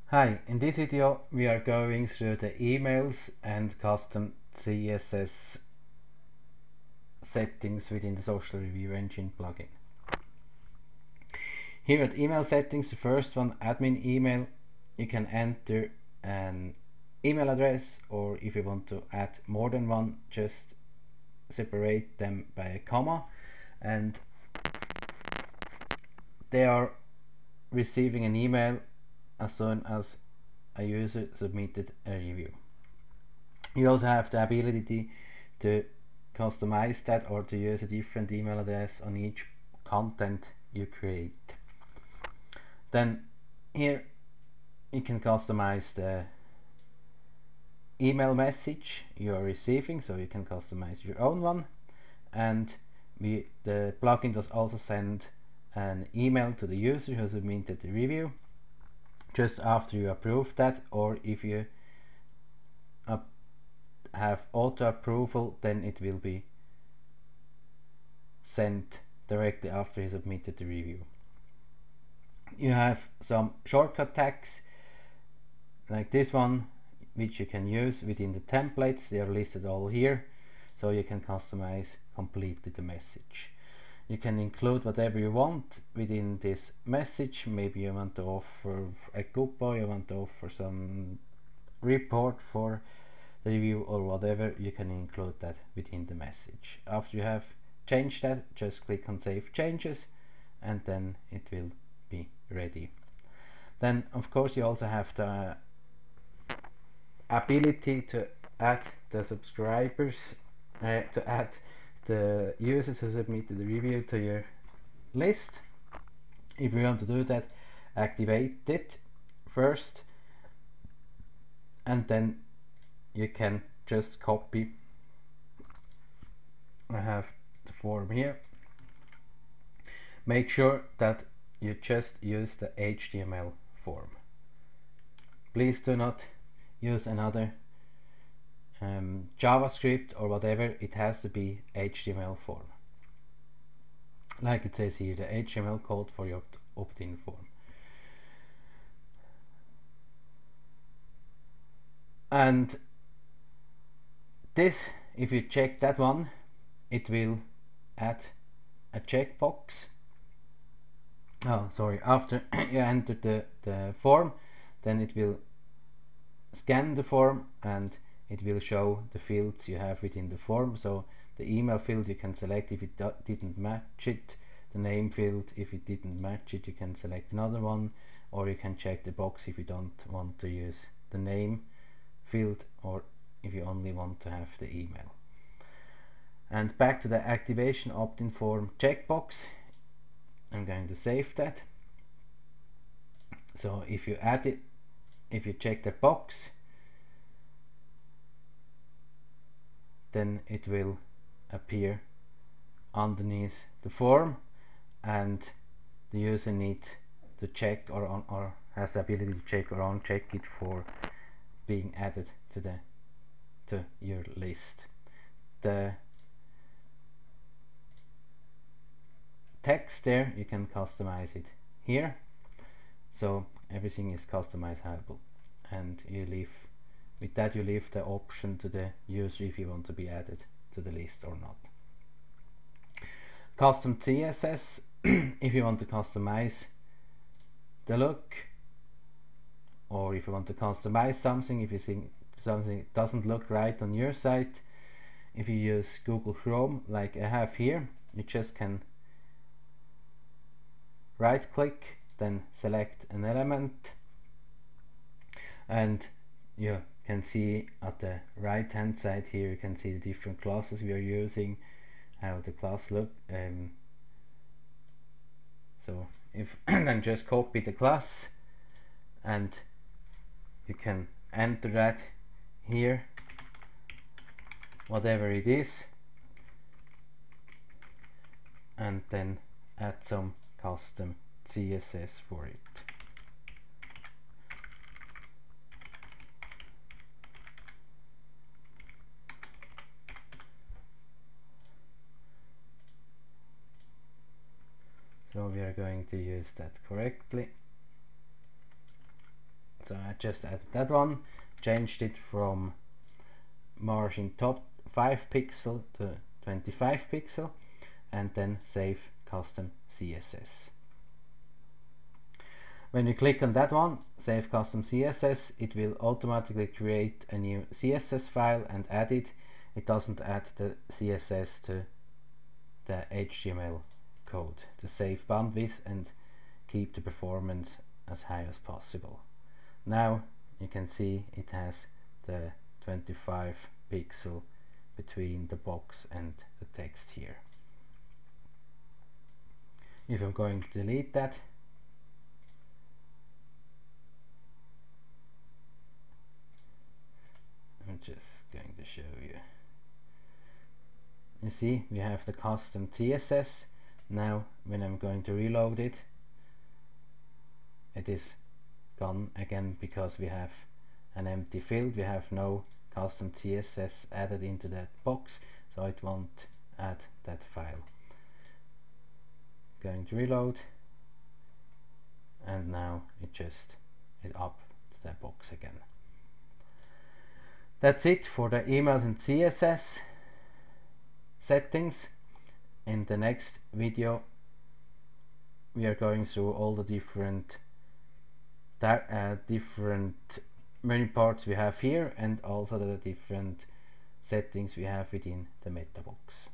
Hi, in this video we are going through the emails and custom CSS settings within the Social Review Engine plugin. Here at email settings, the first one, admin email, you can enter an email address, or if you want to add more than one, just separate them by a comma, and they are receiving an email as soon as a user submitted a review. You also have the ability to customize that or to use a different email address on each content you create. Then here you can customize the email message you are receiving, so you can customize your own one, and the plugin does also send an email to the user who submitted the review just after you approve that, or if you have auto approval, then it will be sent directly after he submitted the review. You have some shortcut tags like this one, which you can use within the templates. They are listed all here, so you can customize completely the message. You can include whatever you want within this message. Maybe you want to offer a coupon, you want to offer some report for the review or whatever, you can include that within the message. After you have changed that, just click on Save Changes and then it will be ready. Then of course you also have the ability to add the subscribers, to add the users who submitted the review to your list. If you want to do that, activate it first, and then you can just copy. I have the form here. Make sure that you just use the HTML form. Please do not use another JavaScript or whatever. It has to be HTML form, like it says here, the HTML code for your opt-in form. And this, if you check that one, it will add a checkbox. Oh, sorry, after you enter the form, then it will scan the form and it will show the fields you have within the form. So the email field you can select if it didn't match it, the name field, if it didn't match it, you can select another one, or you can check the box if you don't want to use the name field, or if you only want to have the email. And back to the activation opt-in form checkbox, I'm going to save that. So if you add it, if you check the box, then it will appear underneath the form, and the user needs to check or has the ability to check or uncheck it for being added to your list. The text there, you can customize it here, so everything is customizable, and you leave with that, you leave the option to the user if you want to be added to the list or not. Custom CSS, if you want to customize the look, or if you want to customize something, if you think something doesn't look right on your site. If you use Google Chrome like I have here, you just can right click, then select an element, and you can see at the right hand side here, you can see the different classes we are using, how the class look. So if then just copy the class and you can enter that here, whatever it is, and then add some custom CSS for it. So we are going to use that correctly. So I just added that one, changed it from margin top 5 pixel to 25 pixel, and then save custom CSS. When you click on that one, save custom CSS, it will automatically create a new CSS file and add it. It doesn't add the CSS to the HTML code to save bandwidth and keep the performance as high as possible. Now you can see it has the 25 pixel between the box and the text here. If I'm going to delete that, I'm just going to show you. You see, we have the custom CSS. Now when I'm going to reload it, it is gone again because we have an empty field. We have no custom CSS added into that box, so it won't add that file. Going to reload, and now it just is up to that box again. That's it for the emails and CSS settings. In the next video we are going through all the different menu parts we have here, and also the different settings we have within the meta box.